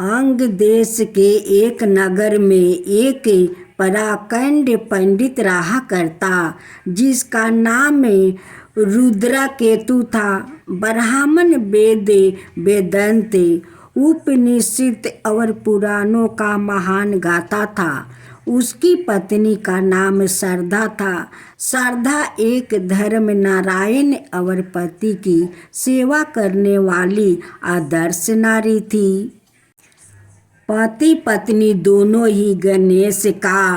अंग देश के एक नगर में एक पराकंड पंडित रहा करता, जिसका नाम रुद्रकेतु था। ब्राह्मण वेद वेदांत उपनिषद और पुराणों का महान गाता था। उसकी पत्नी का नाम शारदा था। शारदा एक धर्म नारायण और पति की सेवा करने वाली आदर्श नारी थी। पति पत्नी दोनों ही गणेश का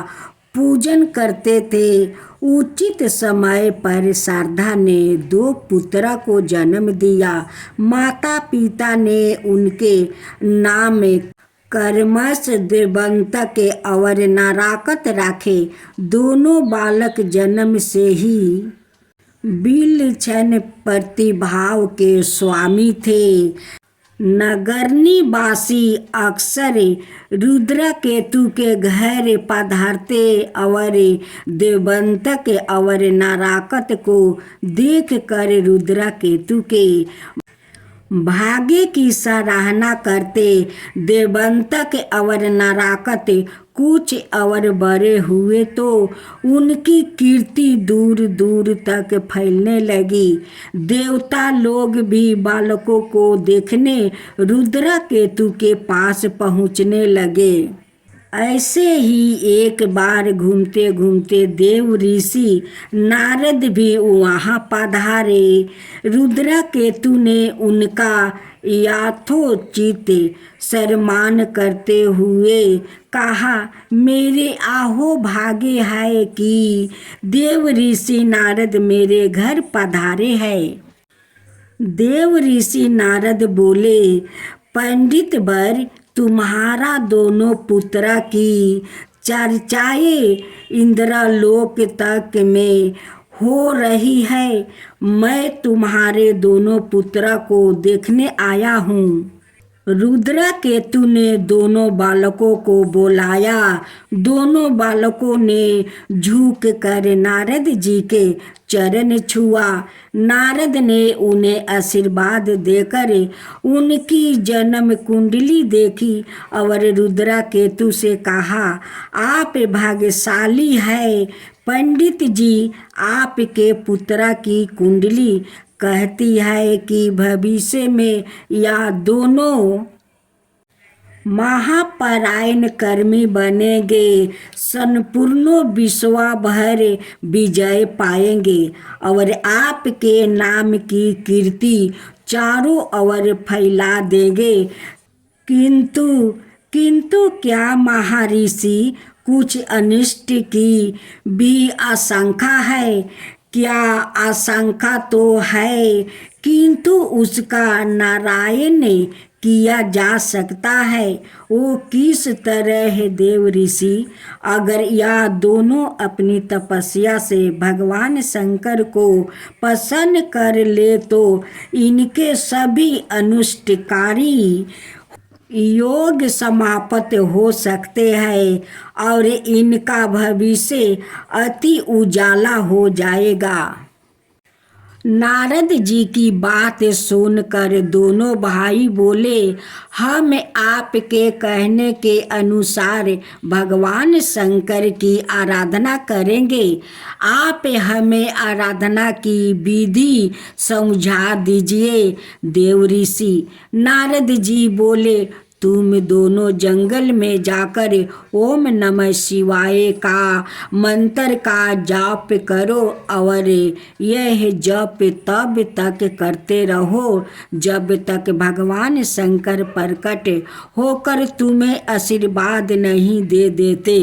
पूजन करते थे। उचित समय पर शारदा ने 2 पुत्रों को जन्म दिया। माता पिता ने उनके नाम कर्मश देवंतक और नाराकत रखे। दोनों बालक जन्म से ही विलक्षण प्रतिभाव के स्वामी थे। नगरनिवासी अक्सर रुद्रकेतु के घर पधारते और देवंतक और नाराकत को देखकर रुद्रकेतु के भाग्य की सराहना करते। देवंतक और नाराकत कुछ और बड़े हुए तो उनकी कीर्ति दूर दूर तक फैलने लगी। देवता लोग भी बालकों को देखने रुद्रकेतु के पास पहुँचने लगे। ऐसे ही एक बार घूमते घूमते देव ऋषि नारद भी वहाँ पधारे। रुद्रकेतु ने उनका यथोचित सम्मान करते हुए कहा, मेरे आहो भाग्य है कि देव ऋषि नारद मेरे घर पधारे हैं। देव ऋषि नारद बोले, पंडित वर, तुम्हारा दोनों पुत्र की चर्चाएं इंद्रलोक तक में हो रही है। मैं तुम्हारे दोनों पुत्रों को देखने आया हूँ। रुद्रकेतु ने दोनों बालकों को बुलाया। दोनों बालकों ने झुक कर नारद जी के चरण छुआ। नारद ने उन्हें आशीर्वाद देकर उनकी जन्म कुंडली देखी और रुद्रकेतु से कहा, आप भाग्यशाली हैं पंडित जी। आपके पुत्र की कुंडली कहती है कि भविष्य में यह दोनों महापरायण कर्मी बनेंगे, संपूर्ण विश्व भर विजय पाएंगे और आपके नाम की कीर्ति चारों ओर फैला देंगे। किंतु क्या महर्षि कुछ अनिष्ट की भी आशंका है? क्या आशंका तो है, किंतु उसका नारायण किया जा सकता है। वो किस तरह है देव ऋषि? अगर यह दोनों अपनी तपस्या से भगवान शंकर को प्रसन्न कर ले तो इनके सभी अनुष्टकारी योग समाप्त हो सकते हैं और इनका भविष्य अति उजाला हो जाएगा। नारद जी की बात सुनकर दोनों भाई बोले, हम आपके कहने के अनुसार भगवान शंकर की आराधना करेंगे। आप हमें आराधना की विधि समझा दीजिए। देव ऋषि नारद जी बोले, तुम दोनों जंगल में जाकर ओम नमः शिवाय का मंत्र का जाप करो और यह जप तब तक करते रहो जब तक भगवान शंकर प्रकट होकर तुम्हें आशीर्वाद नहीं दे देते।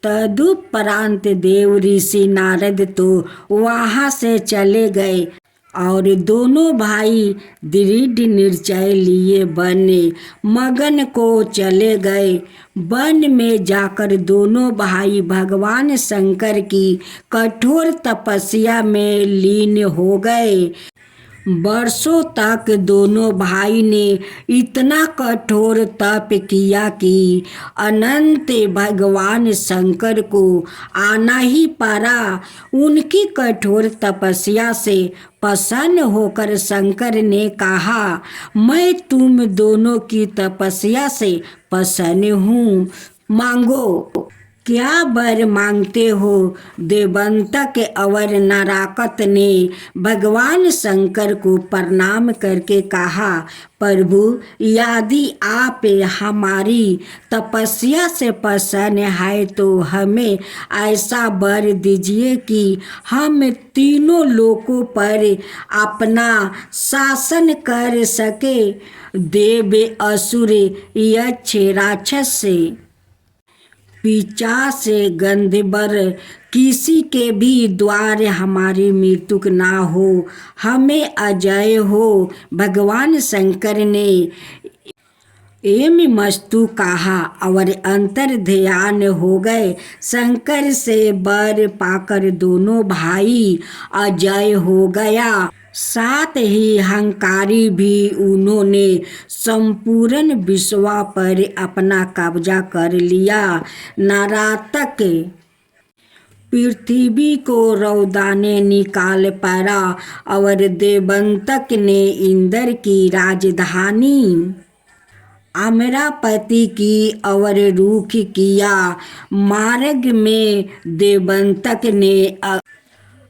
तदुपरांत देव ऋषि नारद तो वहाँ से चले गए और दोनों भाई दृढ़ निश्चय लिए मगन को चले गए। वन में जाकर दोनों भाई भगवान शंकर की कठोर तपस्या में लीन हो गए। वर्षों तक दोनों भाई ने इतना कठोर तप किया कि अनंत भगवान शंकर को आना ही पड़ा। उनकी कठोर तपस्या से प्रसन्न होकर शंकर ने कहा, मैं तुम दोनों की तपस्या से प्रसन्न हूँ, मांगो। क्या वर मांगते हो? देवंतक और नाराकत ने भगवान शंकर को प्रणाम करके कहा, प्रभु, यदि आप हमारी तपस्या से प्रसन्न है तो हमें ऐसा वर दीजिए कि हम तीनों लोकों पर अपना शासन कर सके। देव, असुर, यक्ष, राक्षस से पिशाच, गंधर्व, किसी के भी द्वार हमारी मृत्यु ना हो, हमें अजय हो। भगवान शंकर ने एम मस्तु कहा और अंतर ध्यान हो गए। शंकर से वर पाकर दोनों भाई अजय हो गया। साथ ही हंकारी भी उन्होंने संपूर्ण विश्व पर अपना कब्जा कर लिया। नारातक पृथ्वी को रौदाने निकाल पड़ा और देवंतक ने इंद्र की राजधानी अमरावती की और रुख किया। मार्ग में देवंतक ने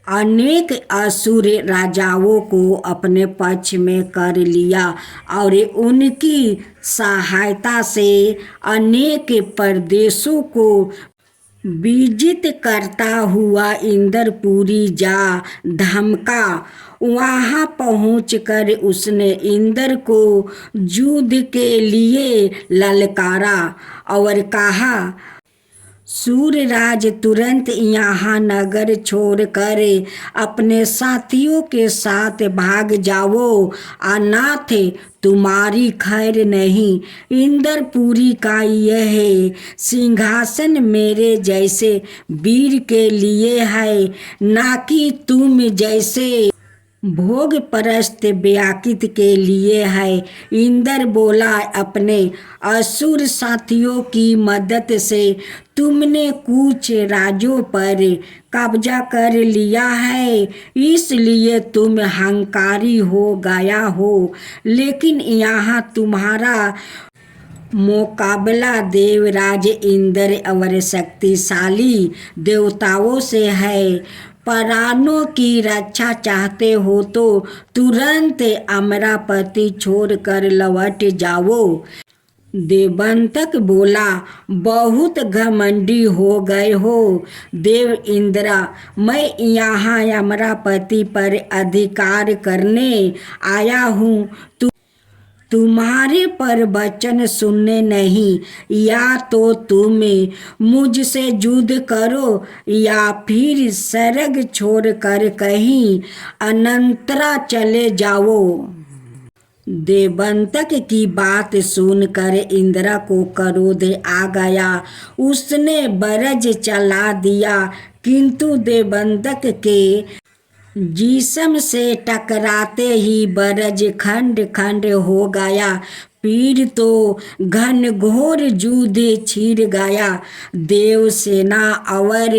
अनेक असुर राजाओं को अपने पक्ष में कर लिया और उनकी सहायता से अनेक प्रदेशों को विजित करता हुआ इंद्रपुरी जा धमका। वहां पहुंचकर उसने इंद्र को युद्ध के लिए ललकारा और कहा, सूर्यराज, तुरंत यहाँ नगर छोड़कर अपने साथियों के साथ भाग जाओ, अनाथ तुम्हारी खैर नहीं। इंद्रपुरी का यह सिंहासन मेरे जैसे वीर के लिए है, ना कि तुम जैसे भोग परस्त व्याकित के लिए है। इंद्र बोला, अपने असुर साथियों की मदद से तुमने कुछ राज्यों पर कब्जा कर लिया है, इसलिए तुम हंकारी हो गया हो। लेकिन यहाँ तुम्हारा मुकाबला देवराज इंद्र और शक्तिशाली देवताओं से है। प्राणों की रक्षा चाहते हो तो तुरंत अमरावती छोड़कर लौट जाओ। देवंतक बोला, बहुत घमंडी हो गए हो देव इंद्र, मैं यहाँ अमरावती पर अधिकार करने आया हूँ, तुम्हारे पर वचन सुनने नहीं। या तो तुम मुझसे युद्ध करो या फिर स्वर्ग छोड़कर कहीं अनंतरा चले जाओ। देवंतक की बात सुनकर इंद्र को क्रोध आ गया। उसने बरज चला दिया, किंतु देवंतक के जिस्म से टकराते ही बरज खंड खंड हो गया। फिर तो घनघोर युद्ध छिड़ गया। देव सेना और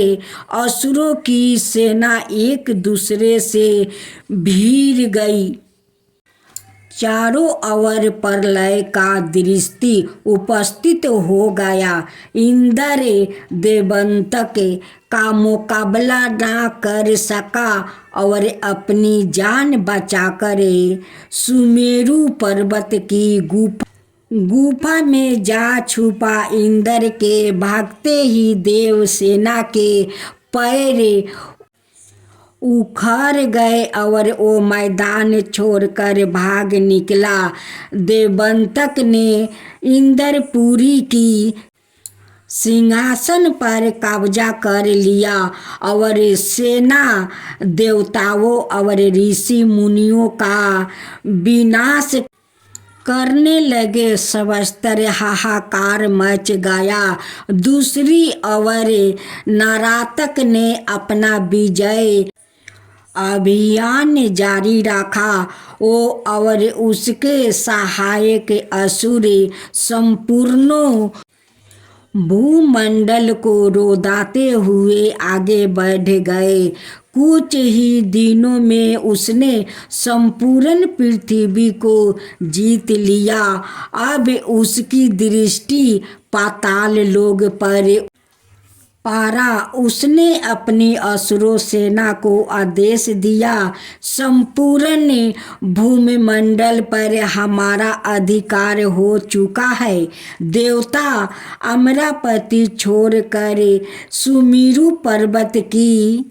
असुरों की सेना एक दूसरे से भिड़ गई। चारों ओर प्रलय का दृष्टि उपस्थित हो गया। इंद्र देवंतक का मुकाबला ना कर सका और अपनी जान बचाकर सुमेरु पर्वत की गुफा में जा छुपा। इंद्र के भागते ही देव सेना के पैर उखड़ गए और वो मैदान छोड़कर भाग निकला। देवंतक ने इंद्रपुरी की सिंहासन पर कब्जा कर लिया और सेना देवताओं और ऋषि मुनियों का विनाश करने लगे। सर्वत्र हाहाकार मच गया। दूसरी ओर नारातक ने अपना विजय अभियान जारी रखा। ओ और उसके सहायक असुर संपूर्ण भूमंडल को रोदाते हुए आगे बढ़ गए। कुछ ही दिनों में उसने संपूर्ण पृथ्वी को जीत लिया। अब उसकी दृष्टि पाताल लोक पर पारा। उसने अपनी असुरों सेना को आदेश दिया, संपूर्ण भूमंडल पर हमारा अधिकार हो चुका है। देवता अमरावती छोड़कर सुमेरु पर्वत की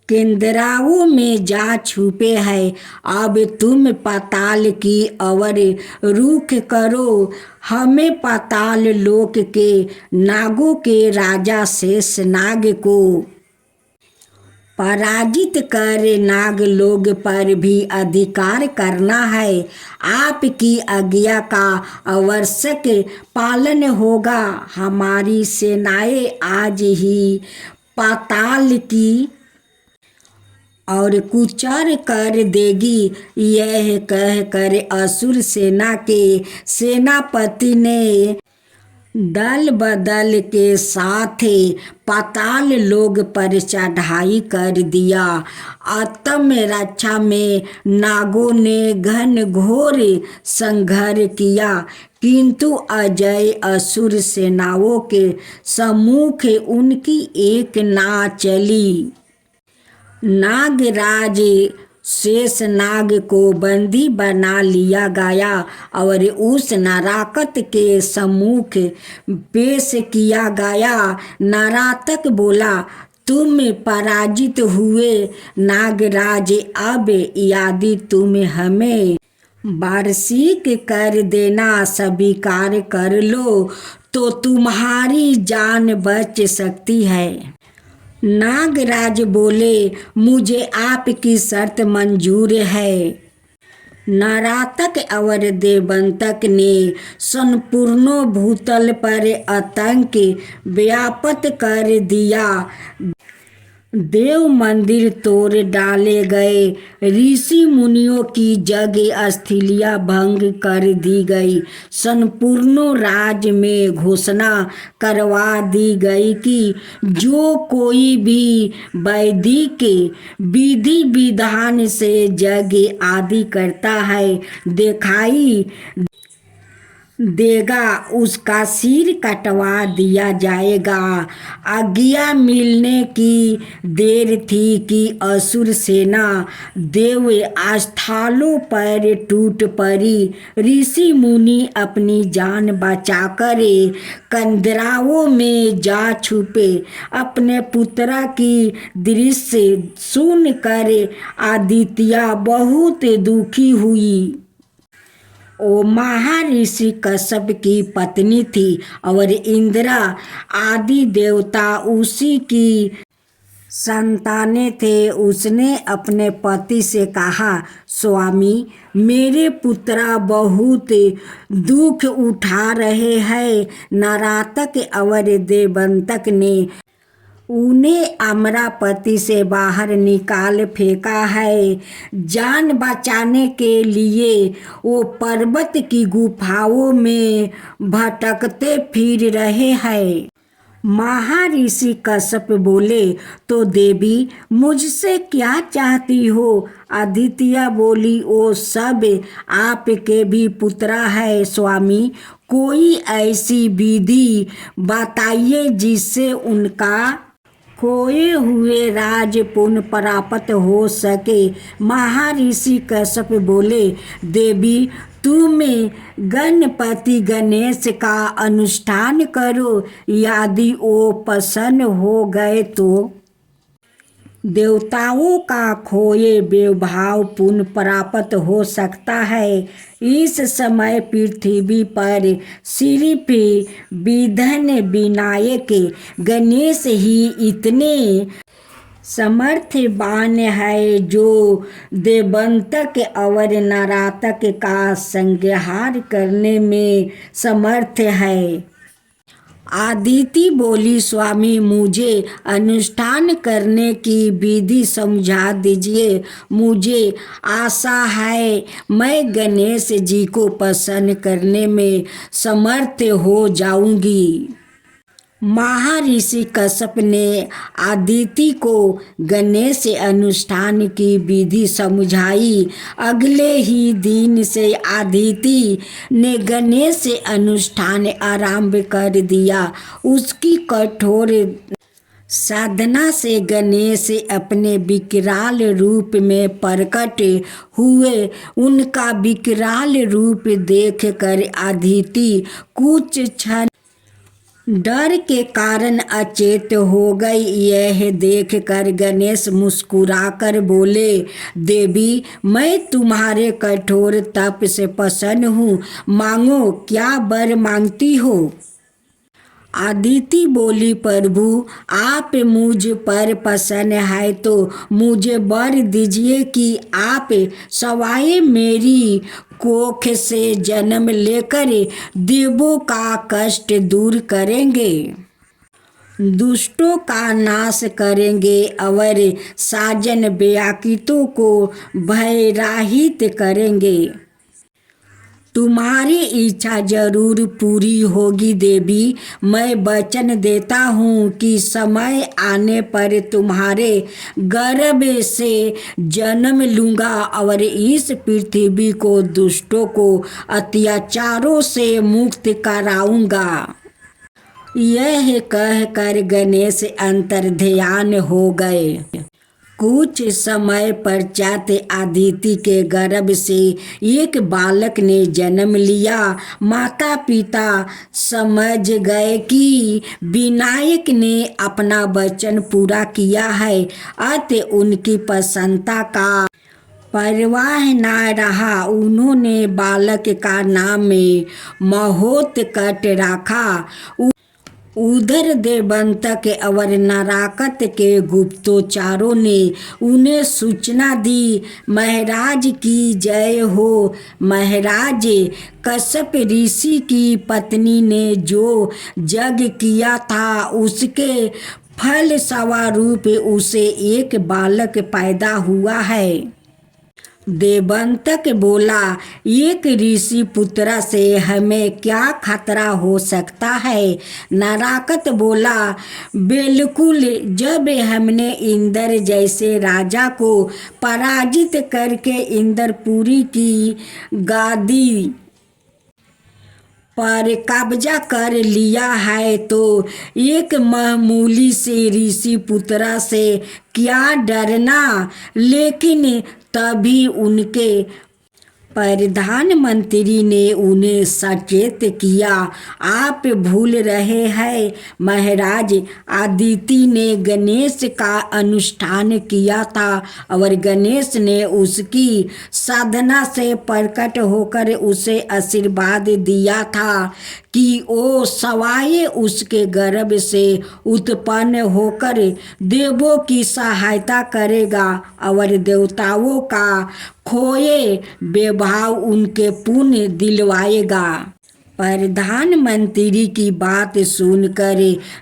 केंद्राओं में जा छुपे हैं। अब तुम पाताल की ओर रुख करो। हमें पाताल लोक के नागों के राजा शेषनाग को पराजित कर नागलोक पर भी अधिकार करना है। आपकी आज्ञा का आवश्यक पालन होगा। हमारी सेनाएं आज ही पाताल की और कुचर कर देगी। यह कहकर असुर सेना के सेनापति ने दल बदल के साथ पाताल लोक पर चढ़ाई कर दिया। आत्म रक्षा में नागों ने घन घोर संघर्ष किया, किंतु अजय असुर सेनाओं के सम्मुख उनकी एक ना चली। नागराज शेषनाग को बंदी बना लिया गया और उस नराकत के सम्मुख पेश किया गया। नरातक बोला, तुम पराजित हुए नागराज। अब यदि तुम हमें वार्षिक कर देना स्वीकार कर लो तो तुम्हारी जान बच सकती है। नागराज बोले, मुझे आपकी शर्त मंजूर है। नरातक और देवंतक ने संपूर्ण भूतल पर आतंक व्याप्त कर दिया। देव मंदिर तोड़ डाले गए। ऋषि मुनियों की जगह अस्थिलिया भंग कर दी गई। संपूर्ण राज्य में घोषणा करवा दी गई कि जो कोई भी वैदिक विधि विधान से यज्ञ आदि करता है दिखाई देगा, उसका सिर कटवा दिया जाएगा। आज्ञा मिलने की देर थी कि असुर सेना देव स्थलों पर टूट पड़ी। ऋषि मुनि अपनी जान बचाकर कंदराओं में जा छुपे। अपने पुत्रा की दृश्य सुनकर आदित्य बहुत दुखी हुई। वो महर्षि कश्यप की पत्नी थी और इंद्रा आदि देवता उसी की संतानें थे। उसने अपने पति से कहा, स्वामी, मेरे पुत्रा बहुत दुख उठा रहे हैं। नरातक और देवंतक ने उन्हें अमरावती से बाहर निकाल फेंका है। जान बचाने के लिए वो पर्वत की गुफाओं में भटकते फिर रहे हैं। महर्षि कश्यप बोले, तो देवी मुझसे क्या चाहती हो? आदित्य बोली, वो सब आपके भी पुत्रा है स्वामी। कोई ऐसी विधि बताइए जिससे उनका खोए हुए राज पुनः प्राप्त हो सके। महर्षि कश्यप बोले, देवी तुम गणपति गणेश का अनुष्ठान करो। यदि वो प्रसन्न हो गए तो देवताओं का खोए वैभव पुनः प्राप्त हो सकता है। इस समय पृथ्वी पर सिर्फ विघ्न विनायक गणेश ही इतने समर्थवान है जो देवंतक और नरातक का संहार करने में समर्थ है। आदिति बोली, स्वामी मुझे अनुष्ठान करने की विधि समझा दीजिए। मुझे आशा है मैं गणेश जी को प्रसन्न करने में समर्थ हो जाऊंगी। महर्षि कश्यप ने आदिति को गणेश अनुष्ठान की विधि समझाई। अगले ही दिन से आदिति ने गणेश अनुष्ठान आरंभ कर दिया। उसकी कठोर साधना से गणेश अपने विकराल रूप में प्रकट हुए। उनका विकराल रूप देखकर आदिति कुछ क्षण डर के कारण अचेत हो गई। यह देखकर गणेश मुस्कुराकर बोले, देवी मैं तुम्हारे कठोर तप से प्रसन्न हूँ, मांगो क्या वर मांगती हो। आदिति बोली, प्रभु आप मुझ पर प्रसन्न है तो मुझे वर दीजिए कि आप सवाए मेरी कोख से जन्म लेकर देवों का कष्ट दूर करेंगे, दुष्टों का नाश करेंगे और साजन व्याकुतों को भयरहित करेंगे। तुम्हारी इच्छा जरूर पूरी होगी देवी। मैं वचन देता हूँ कि समय आने पर तुम्हारे गर्भ से जन्म लूँगा और इस पृथ्वी को दुष्टों को अत्याचारों से मुक्त कराऊँगा। यह कहकर गणेश अंतर्ध्यान हो गए। कुछ समय पश्चात आदिति के गर्भ से एक बालक ने जन्म लिया। माता पिता समझ गए कि विनायक ने अपना वचन पूरा किया है, अतः उनकी प्रसन्नता का परवाह न रहा। उन्होंने बालक का नाम महोत्कट रखा। उधर देवंतक और नराकत के गुप्तचरों ने उन्हें सूचना दी, महाराज की जय हो। महाराज कश्यप ऋषि की पत्नी ने जो यज्ञ किया था उसके फल स्वरूप उसे एक बालक पैदा हुआ है। देवंतक बोला, एक ऋषि पुत्र से हमें क्या खतरा हो सकता है। नराकत बोला, बिल्कुल, जब हमने इंद्र जैसे राजा को पराजित करके इंद्रपुरी की गादी पर कब्जा कर लिया है तो एक मामूली से ऋषि पुत्र से क्या डरना। लेकिन तभी उनके प्रधानमंत्री ने उन्हें सचेत किया, आप भूल रहे हैं महाराज। आदिति ने गणेश का अनुष्ठान किया था और गणेश ने उसकी साधना से प्रकट होकर उसे आशीर्वाद दिया था कि वो सवाए उसके गर्भ से उत्पन्न होकर देवों की सहायता करेगा और देवताओं का खोए वैभव उनके पुण्य दिलवाएगा। प्रधानमंत्री की बात सुनकर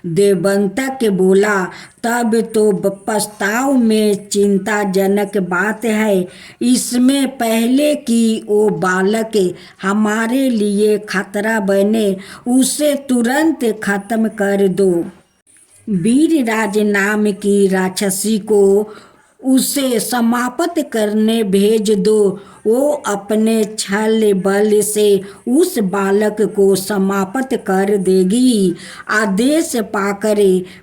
देवंतक बोला, तब तो प्रस्ताव में चिंताजनक बात है। इसमें पहले कि वो बालक हमारे लिए खतरा बने उसे तुरंत खत्म कर दो। वीरराज नाम की राक्षसी को उसे समाप्त करने भेज दो। वो अपने छल बल से उस बालक को समाप्त कर देगी। आदेश पाकर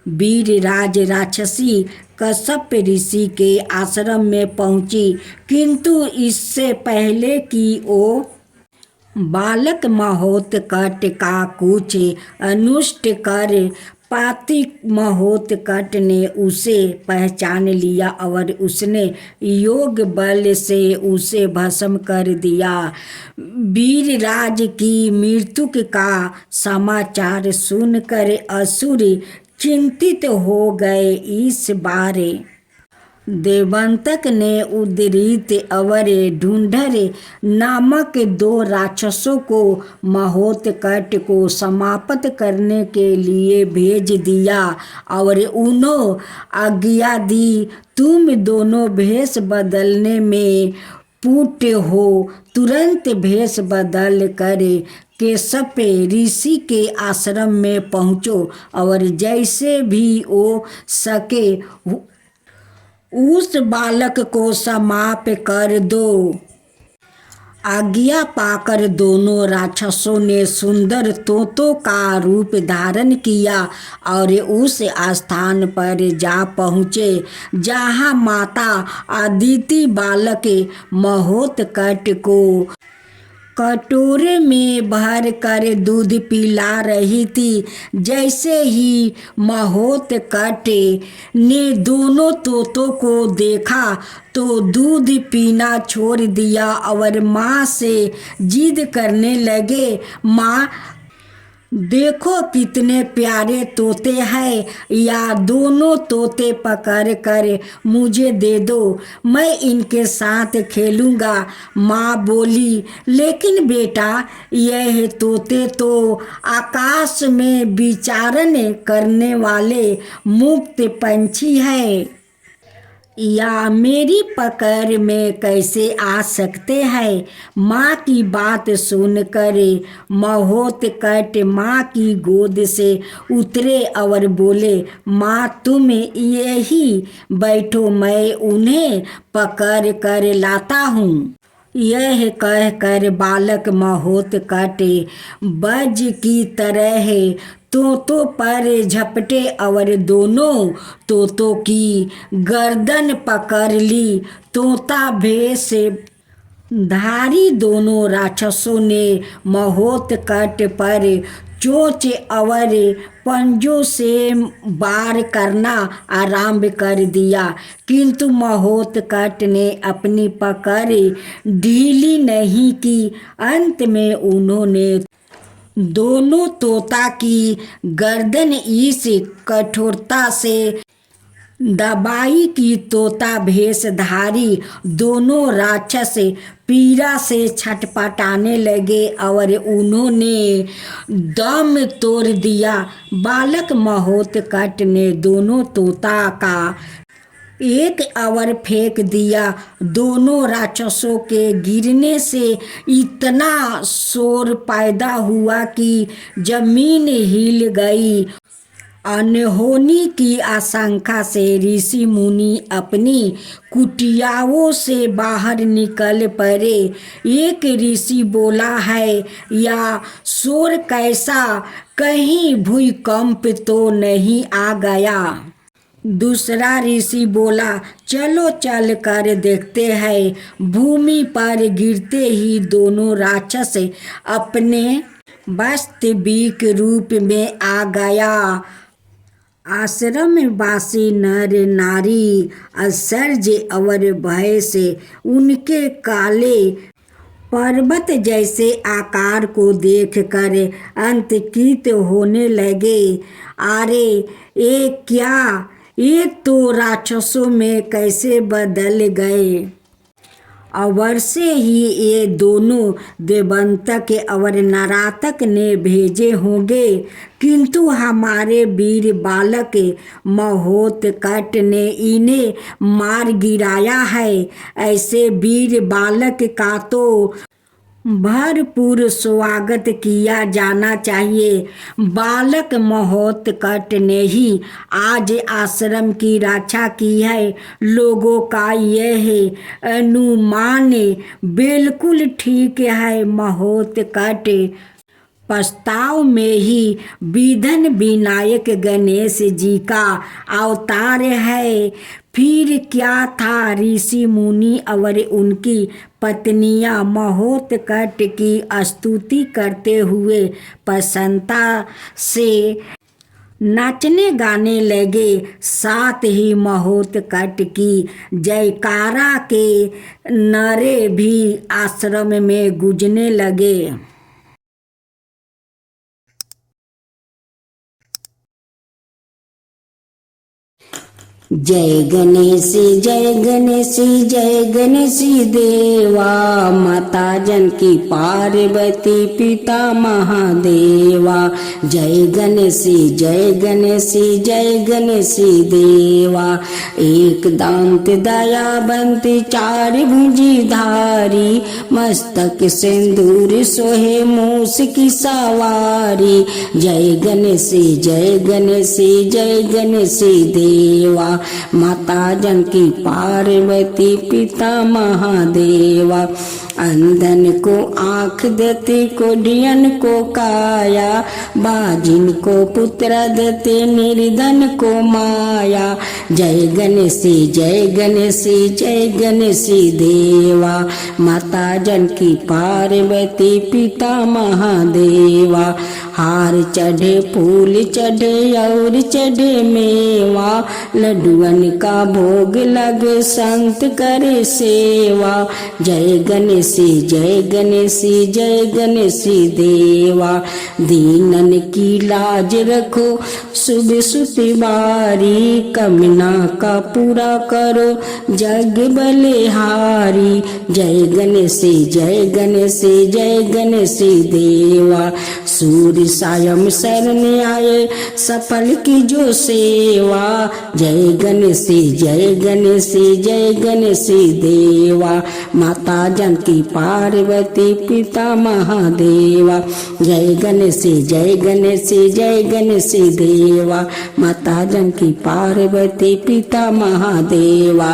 वीरराज राक्षसी कश्यप ऋषि के आश्रम में पहुंची, किंतु इससे पहले कि वो बालक महोत्कट का कुछ अनुष्ट कर पाती, महोत्कट ने उसे पहचान लिया और उसने योग बल से उसे भस्म कर दिया। वीरराज की मृत्यु का समाचार सुनकर असुर चिंतित हो गए। इस बारे देवंतक ने उद्धृत और ढूंढर नामक 2 राक्षसों को महोत्कट को समाप्त करने के लिए भेज दिया और उन्हों आज्ञा दी, तुम दोनों भेष बदलने में पुट हो। तुरंत भेष बदल कर केशव ऋषि के आश्रम में पहुँचो और जैसे भी हो सके उस बालक को समाप्त कर दो। आज्ञा पाकर दोनों राक्षसों ने सुंदर तोतों का रूप धारण किया और उस स्थान पर जा पहुँचे जहाँ माता अदिति बालक महोत्कट को कटोरे में भर कर दूध पिला रही थी। जैसे ही महोत्कट ने दोनों तोतों को देखा तो दूध पीना छोड़ दिया और माँ से जिद करने लगे, माँ देखो कितने प्यारे तोते हैं, या दोनों तोते पकड़ कर मुझे दे दो, मैं इनके साथ खेलूँगा। माँ बोली, लेकिन बेटा यह तोते तो आकाश में विचरण करने वाले मुक्त पंछी है, या मेरी पकड़ में कैसे आ सकते हैं। माँ की बात सुनकर महोत्कट माँ की गोद से उतरे और बोले, माँ तुम यही बैठो, मैं उन्हें पकड़ कर लाता हूँ। यह कहकर बालक महोत्कट बज की तरह तोतों पर झपटे और दोनों तोतों की गर्दन पकड़ ली। तोता भेष धारी दोनों राक्षसों ने महोत्कट पर चोंच और पंजों से वार करना आरंभ कर दिया, किंतु महोत्कट ने अपनी पकड़ ढीली नहीं की। अंत में उन्होंने दोनों तोता की गर्दन इस कठोरता से दबाई कि तोता भेषधारी दोनों राक्षस पीड़ा से छटपटाने लगे और उन्होंने दम तोड़ दिया। बालक महोत्कट ने दोनों तोता का एक और फेंक दिया। दोनों राक्षसों के गिरने से इतना शोर पैदा हुआ कि जमीन हिल गई। अनहोनी की आशंका से ऋषि मुनि अपनी कुटियाओं से बाहर निकल पड़े। एक ऋषि बोला है, या शोर कैसा, कहीं भूकंप तो नहीं आ गया। दूसरा ऋषि बोला, चलो चल कर देखते हैं। भूमि पर गिरते ही दोनों राक्षस अपने वास्तविक रूप में आ गया। आश्रम वासी नर नारी आश्चर्य और भय से उनके काले पर्वत जैसे आकार को देखकर आतंकित होने लगे। अरे ये क्या, ये तो राक्षसों में कैसे बदल गए। अवश्य ही ये दोनों देवंतक और नरातक ने भेजे होंगे, किंतु हमारे वीर बालक महोत्कट ने इन्हें मार गिराया है। ऐसे वीर बालक का तो भरपूर स्वागत किया जाना चाहिए। बालक महोत्कट ने ही आज आश्रम की रक्षा की है। लोगों का यह अनुमान बिल्कुल ठीक है। महोत्कट प्रस्ताव में ही विघ्न विनायक गणेश जी का अवतार है। फिर क्या था, ऋषि मुनि और उनकी पत्नियां महोत्कट की स्तुति करते हुए प्रसन्नता से नाचने गाने लगे। साथ ही महोत्कट की जयकारा के नारे भी आश्रम में गूंजने लगे। जय गणेश जय गणेश जय गणेश देवा, माता जानकी पार्वती पिता महादेवा। जय गणेश जय गणेश जय गणेश देवा, एक दांत दयावंत चार भुजी धारी, मस्तक सिंदूर सोहे मूस की सवारी। जय गणेश जय गणेश जय गणेश देवा, माता जानकी पार्वती पिता महादेवा। अंधन को आँख देते, कोढ़ियन को काया, बाजिन को पुत्र देते, निर्धन को माया। जय गणेश जय गणेश जय गणेश देवा, माता जानकी पार्वती पिता महादेवा। हार चढ़े फूल चढ़े और चढ़े मेवा, लड्डुअन का भोग लगे संत करे सेवा। जय गणेश जय गणेश जय गणेश देवा, दीनन की लाज रखो सुबह सुतिवारी, कमना का पूरा करो जग बलिहारी। जय गणेश जय गणेश जय गणेश देवा, सूर्य सायं शरण आए सफल की जो सेवा। जय गणेश जय गणेश जय गणेश देवा, माता जानकी पार्वती पिता महादेवा। जय गणेश जय गणेश जय गणेश देवा, माता जानकी पार्वती पिता महादेवा।